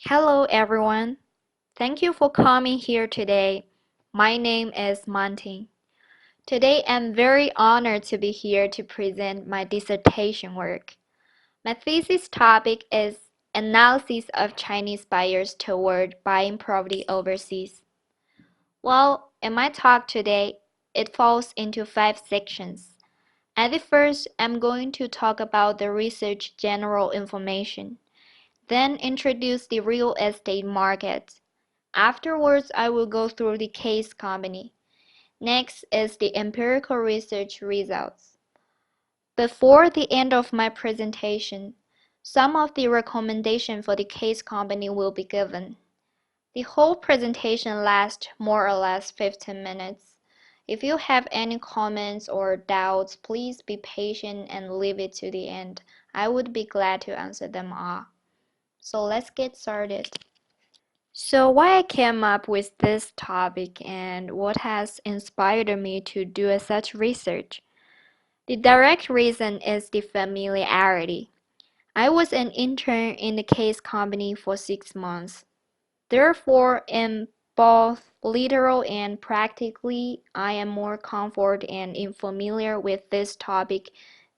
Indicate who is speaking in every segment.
Speaker 1: Hello everyone. Thank you for coming here today. My name is Manting. Today I'm very honored to be here to present my dissertation work. My thesis topic is analysis of Chinese buyers toward buying property overseas. Well, in my talk today, it falls into 5 sections. At the first, I'm going to talk about the research general information, then introduce the real estate market. Afterwards, I will go through the case company. Next is the empirical research results. Before the end of my presentation, some of the recommendations for the case company will be given. The whole presentation lasts more or less 15 minutes. If you have any comments or doubts, please be patient and leave it to the end. I would be glad to answer them all. So let's get started. So why I came up with this topic and what has inspired me to do such research? The direct reason is the familiarity. I was an intern in the case company for 6 months. Therefore, in both literal and practically, I am more comfort and familiar with this topic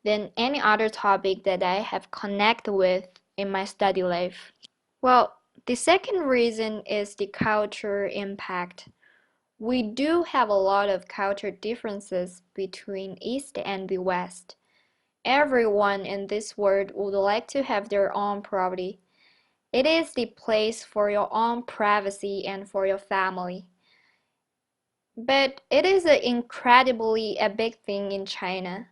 Speaker 1: than any other topic that I have connected with in my study life. Well, the second reason is the culture impact. We do have a lot of culture differences between East and the West. Everyone in this world would like to have their own property. It is the place for your own privacy and for your family. But it is incredibly a big thing in China.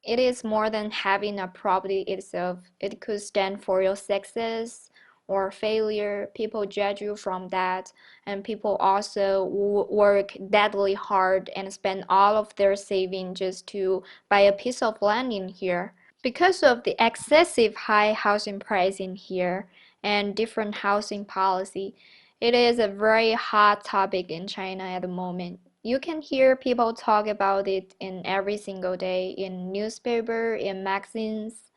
Speaker 1: It is more than having a property itself. It could stand for your success or failure. People judge you from that, and people also work deadly hard and spend all of their saving just to buy a piece of land in here. Because of the excessive high housing price in here and different housing policy, it is a very hot topic in China at the moment. You can hear people talk about it in every single day in newspaper, in magazines.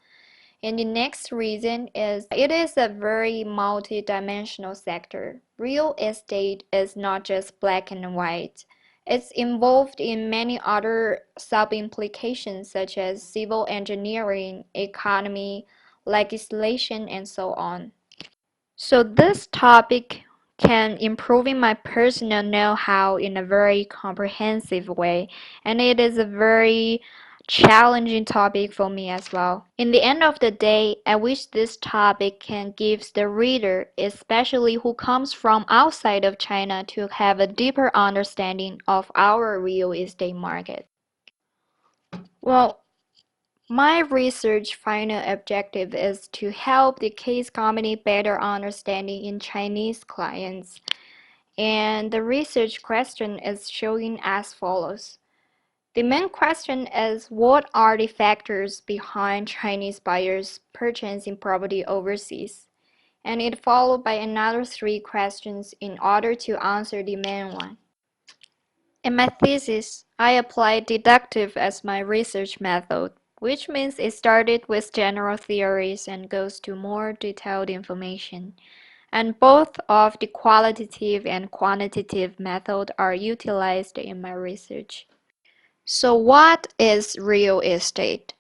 Speaker 1: And the next reason is it is a very multi-dimensional sector. Real estate is not just black and white. It's involved in many other sub-implications such as civil engineering, economy, legislation, and so on. So this topic can improving my personal know-how in a very comprehensive way, and it is a very challenging topic for me as well. In the end of the day, I wish this topic can give the reader, especially who comes from outside of China, to have a deeper understanding of our real estate market. Well, my research final objective is to help the case company better understanding in Chinese clients. And the research question is showing as follows. The main question is what are the factors behind Chinese buyers purchasing property overseas? And it followed by another 3 questions in order to answer the main one. In my thesis, I applied deductive as my research method, which means it started with general theories and goes to more detailed information. And both of the qualitative and quantitative method are utilized in my research. So what is real estate?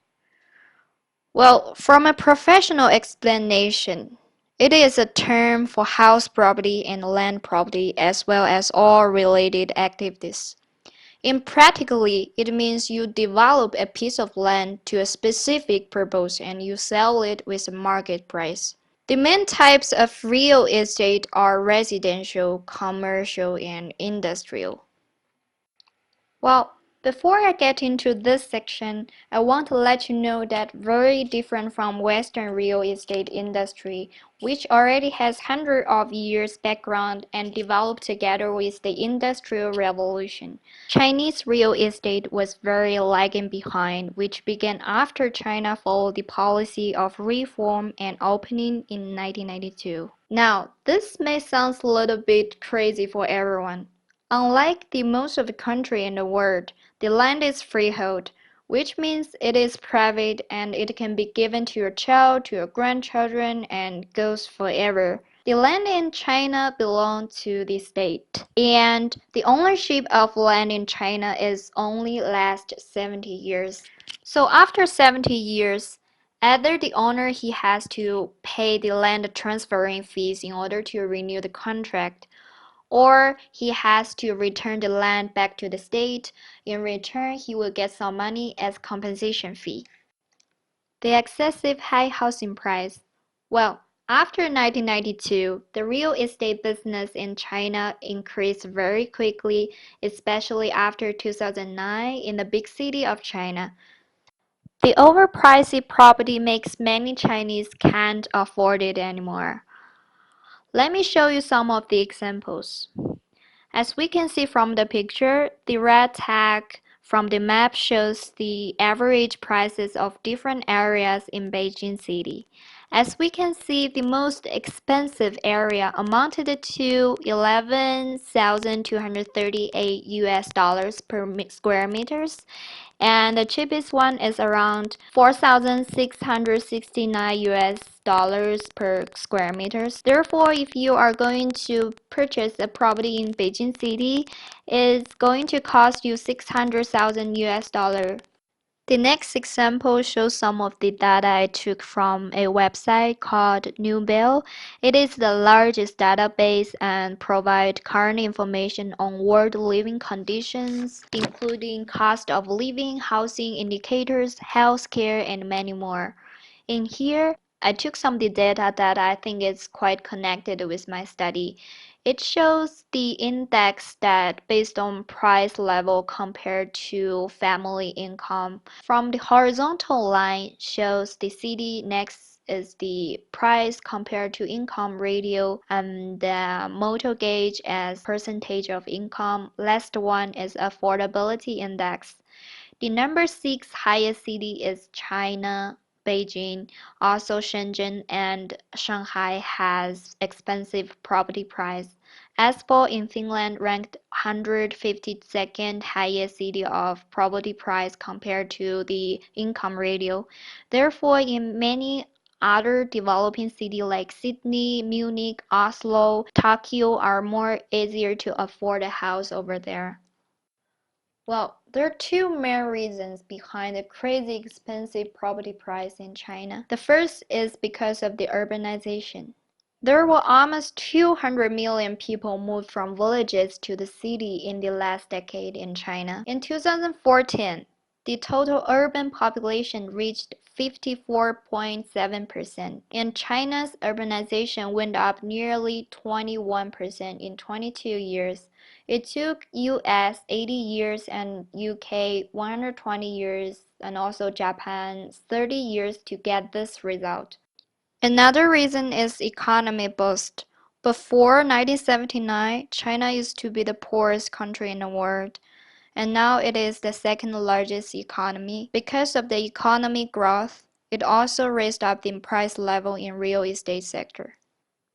Speaker 1: Well, from a professional explanation, it is a term for house property and land property as well as all related activities. In practically, it means you develop a piece of land to a specific purpose and you sell it with a market price. The main types of real estate are residential, commercial, and industrial. Well, before I get into this section, I want to let you know that very different from Western real estate industry, which already has hundreds of years background and developed together with the Industrial Revolution. Chinese real estate was very lagging behind, which began after China followed the policy of reform and opening in 1992. Now, this may sound a little bit crazy for everyone. Unlike the most of the country in the world, the land is freehold, which means it is private and it can be given to your child, to your grandchildren, and goes forever. The land in China belongs to the state, and the ownership of land in China is only last 70 years. So after 70 years, either the owner he has to pay the land transferring fees in order to renew the contract, or he has to return the land back to the state. In return, he will get some money as compensation fee. The excessive high housing price. Well, after 1992, the real estate business in China increased very quickly, especially after 2009 in the big city of China. The overpriced property makes many Chinese can't afford it anymore. Let me show you some of the examples. As we can see from the picture, the red tag from the map shows the average prices of different areas in Beijing City. As we can see, the most expensive area amounted to 11,238 US dollars per square meters, and the cheapest one is around 4,669 US dollars per square meters. Therefore, if you are going to purchase a property in Beijing City, it's going to cost you 600,000 US dollar. The next example shows some of the data I took from a website called Newbell. It is the largest database and provides current information on world living conditions, including cost of living, housing indicators, healthcare, and many more. In here, I took some of the data that I think is quite connected with my study. It shows the index that based on price level compared to family income. From the horizontal line shows the city, next is the price compared to income ratio, and the motor gauge as percentage of income. Last one is affordability index. The number 6 highest city is China, Beijing. Also, Shenzhen and Shanghai has expensive property price. Espoo in Finland ranked 152nd highest city of property price compared to the income ratio. Therefore, in many other developing cities like Sydney, Munich, Oslo, Tokyo are more easier to afford a house over there. Well, there are two main reasons behind the crazy expensive property price in China. The first is because of the urbanization. There were almost 200 million people moved from villages to the city in the last decade in China. In 2014, the total urban population reached 54.7%, and China's urbanization went up nearly 21% in 22 years. It took US 80 years and UK 120 years and also Japan 30 years to get this result. Another reason is economy boost. Before 1979, China used to be the poorest country in the world, and now it is the second largest economy. Because of the economic growth, it also raised up the price level in real estate sector.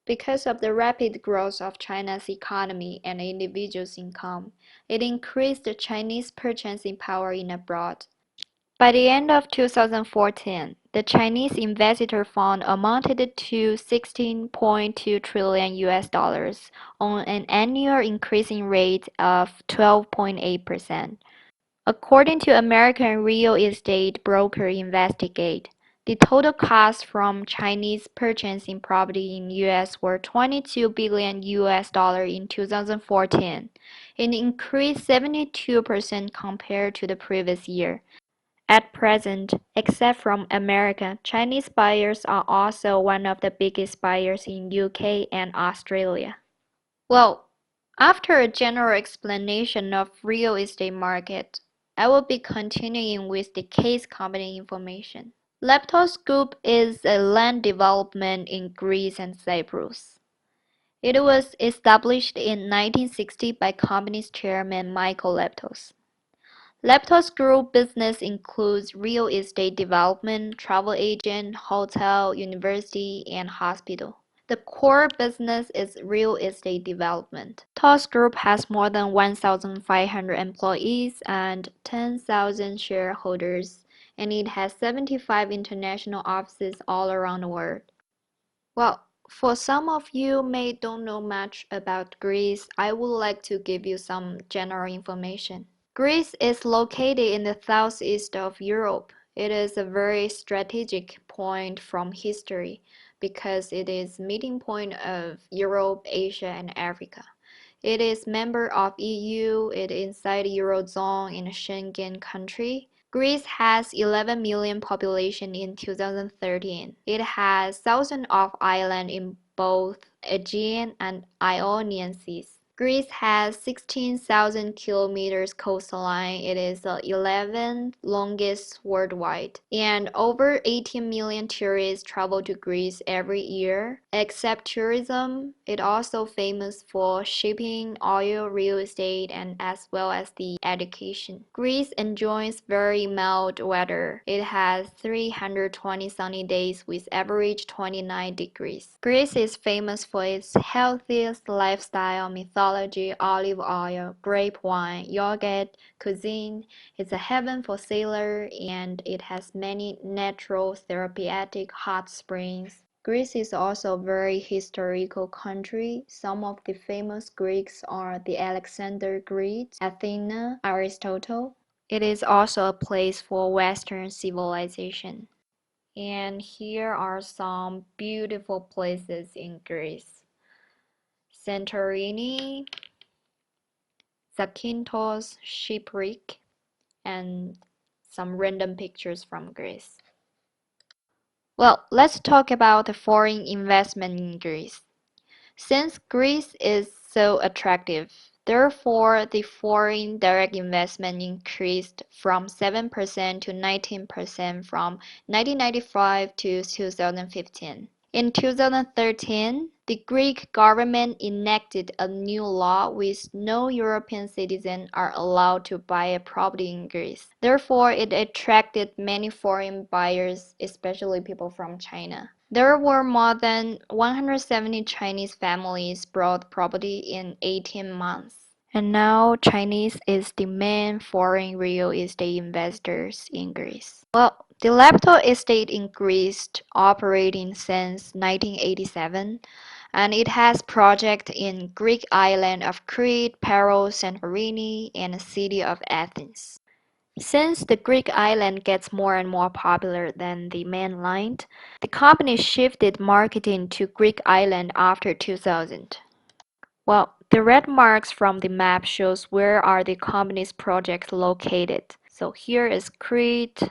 Speaker 1: Because of the rapid growth of China's economy and individuals' income, it increased the Chinese purchasing power in abroad. By the end of 2014, the Chinese investor fund amounted to 16.2 trillion US dollars on an annual increasing rate of 12.8%. According to American real estate broker Investigate, the total cost from Chinese purchasing property in US were 22 billion US dollars in 2014, an increase 72% compared to the previous year. At present, except from America, Chinese buyers are also one of the biggest buyers in UK and Australia. Well, after a general explanation of real estate market, I will be continuing with the case company information. Leptos Group is a land development in Greece and Cyprus. It was established in 1960 by company's chairman Michael Leptos. Leptos Group business includes real estate development, travel agent, hotel, university, and hospital. The core business is real estate development. TOS Group has more than 1,500 employees and 10,000 shareholders, and it has 75 international offices all around the world. Well, for some of you may don't know much about Greece, I would like to give you some general information. Greece is located in the southeast of Europe. It is a very strategic point from history because it is meeting point of Europe, Asia, and Africa. It is member of EU, it is inside the Eurozone in a Schengen country. Greece has 11 million population in 2013. It has thousands of islands in both Aegean and Ionian seas. Greece has 16,000 kilometers coastline. It is the 11th longest worldwide. And over 18 million tourists travel to Greece every year. Except tourism, it also famous for shipping, oil, real estate, and as well as the education. Greece enjoys very mild weather. It has 320 sunny days with average 29 degrees. Greece is famous for its healthiest lifestyle, mythology, olive oil, grape wine, yogurt, cuisine. It's a heaven for sailors and it has many natural therapeutic hot springs. Greece is also a very historical country. Some of the famous Greeks are the Alexander Great, Athena, Aristotle. It is also a place for Western civilization. And here are some beautiful places in Greece. Santorini, Zakynthos shipwreck, and some random pictures from Greece. Well, let's talk about the foreign investment in Greece. Since Greece is so attractive, therefore the foreign direct investment increased from 7% to 19% from 1995 to 2015. In 2013, the Greek government enacted a new law with no European citizens are allowed to buy a property in Greece. Therefore, it attracted many foreign buyers, especially people from China. There were more than 170 Chinese families bought property in 18 months. And now Chinese is the main foreign real estate investors in Greece. Well, the Lepto estate in Greece operating since 1987 and it has projects in Greek island of Crete, Paros, Santorini, and the city of Athens. Since the Greek island gets more and more popular than the mainland, the company shifted marketing to Greek island after 2000. Well, the red marks from the map shows where are the company's projects located. So here is Crete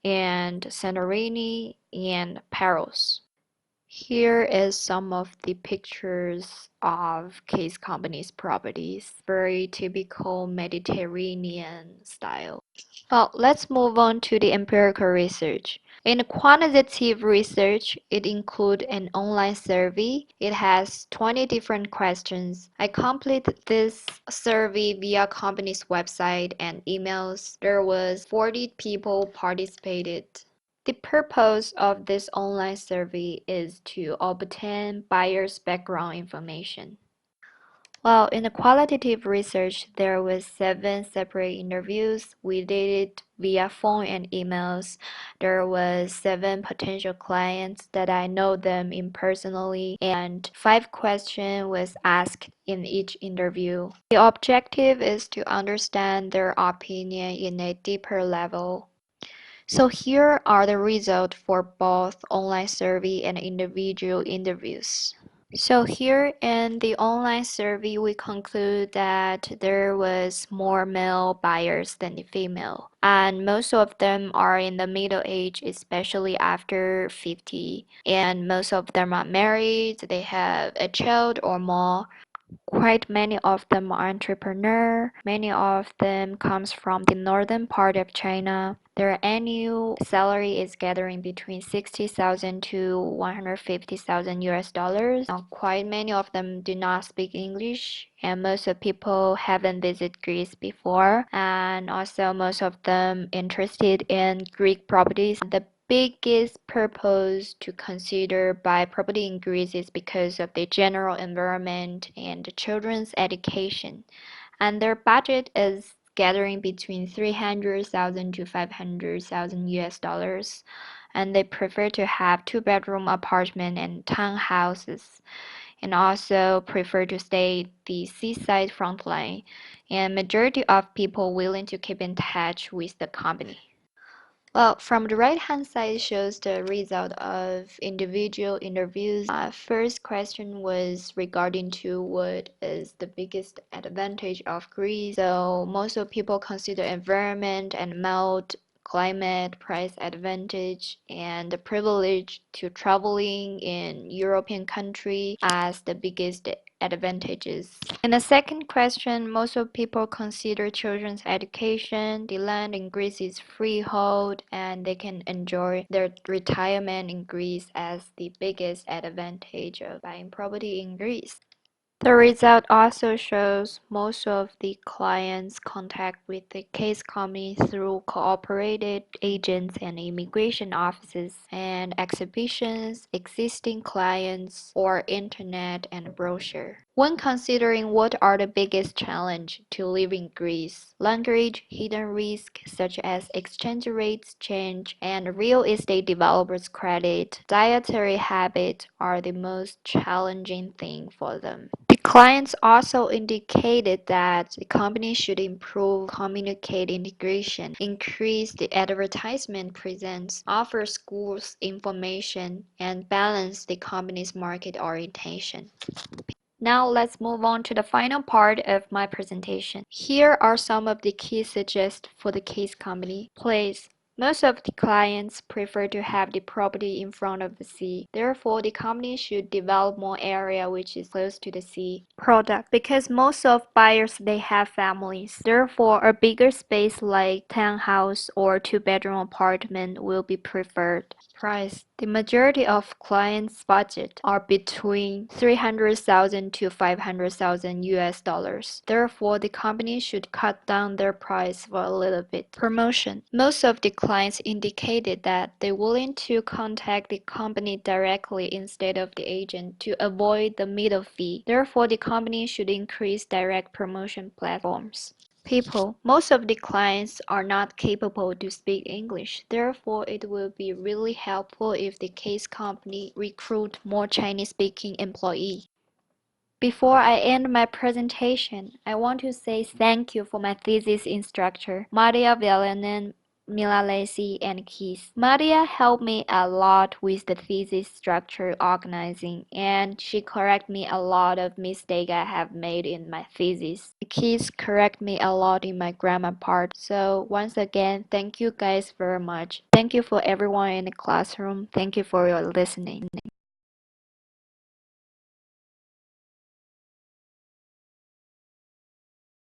Speaker 1: and Santorini and Paros. Here is some of the pictures of Case Company's properties. Very typical Mediterranean style. Well, let's move on to the empirical research. In quantitative research, it includes an online survey. It has 20 different questions. I completed this survey via company's website and emails. There was 40 people participated. The purpose of this online survey is to obtain buyers' background information. Well, in the qualitative research, there was 7 separate interviews. We did it via phone and emails. There was 7 potential clients that I know them impersonally, and 5 questions was asked in each interview. The objective is to understand their opinion in a deeper level. So here are the results for both online survey and individual interviews. So here in the online survey, we conclude that there was more male buyers than the female. And most of them are in the middle age, especially after 50. And most of them are married, they have a child or more. Quite many of them are entrepreneurs. Many of them comes from the northern part of China. Their annual salary is gathering between 60,000 to 150,000 US dollars. Now, quite many of them do not speak English, and most of people haven't visited Greece before. And also, most of them interested in Greek properties. The biggest purpose to consider buy property in Greece is because of the general environment and the children's education. And their budget is gathering between 300,000 to 500,000 US dollars. And they prefer to have two-bedroom apartment and townhouses, and also prefer to stay the seaside frontline. And majority of people willing to keep in touch with the company. Well, from the right-hand side shows the result of individual interviews. First question was regarding to what is the biggest advantage of Greece. So most of people consider environment and mild climate, price advantage, and the privilege to traveling in European country as the biggest advantages. In the second question, most of people consider children's education. The land in Greece is freehold and they can enjoy their retirement in Greece as the biggest advantage of buying property in Greece. The result also shows most of the clients contact with the case company through cooperated agents and immigration offices and exhibitions, existing clients, or internet and brochure. When considering what are the biggest challenge to live in Greece, language, hidden risk such as exchange rates change, and real estate developers credit, dietary habits are the most challenging thing for them. The clients also indicated that the company should improve communicate integration, increase the advertisement presence, offer schools information, and balance the company's market orientation. Now let's move on to the final part of my presentation. Here are some of the key suggestions for the case company. Place. Most of the clients prefer to have the property in front of the sea. Therefore, the company should develop more area which is close to the sea. Product. Because most of buyers they have families. Therefore, a bigger space like townhouse or two-bedroom apartment will be preferred. Price. The majority of clients' budget are between 300,000 to 500,000 US dollars. Therefore, the company should cut down their price for a little bit. Promotion. Most of the clients indicated that they're willing to contact the company directly instead of the agent to avoid the middle fee. Therefore, the company should increase direct promotion platforms. People. Most of the clients are not capable to speak English. Therefore, it will be really helpful if the case company recruit more Chinese-speaking employees. Before I end my presentation, I want to say thank you for my thesis instructor, Maria Villanen, Milalesi, and Keith. Maria helped me a lot with the thesis structure organizing, and she corrected me a lot of mistakes I have made in my thesis. Keith corrected me a lot in my grammar part. So once again, thank you guys very much. Thank you for everyone in the classroom. Thank you for your listening.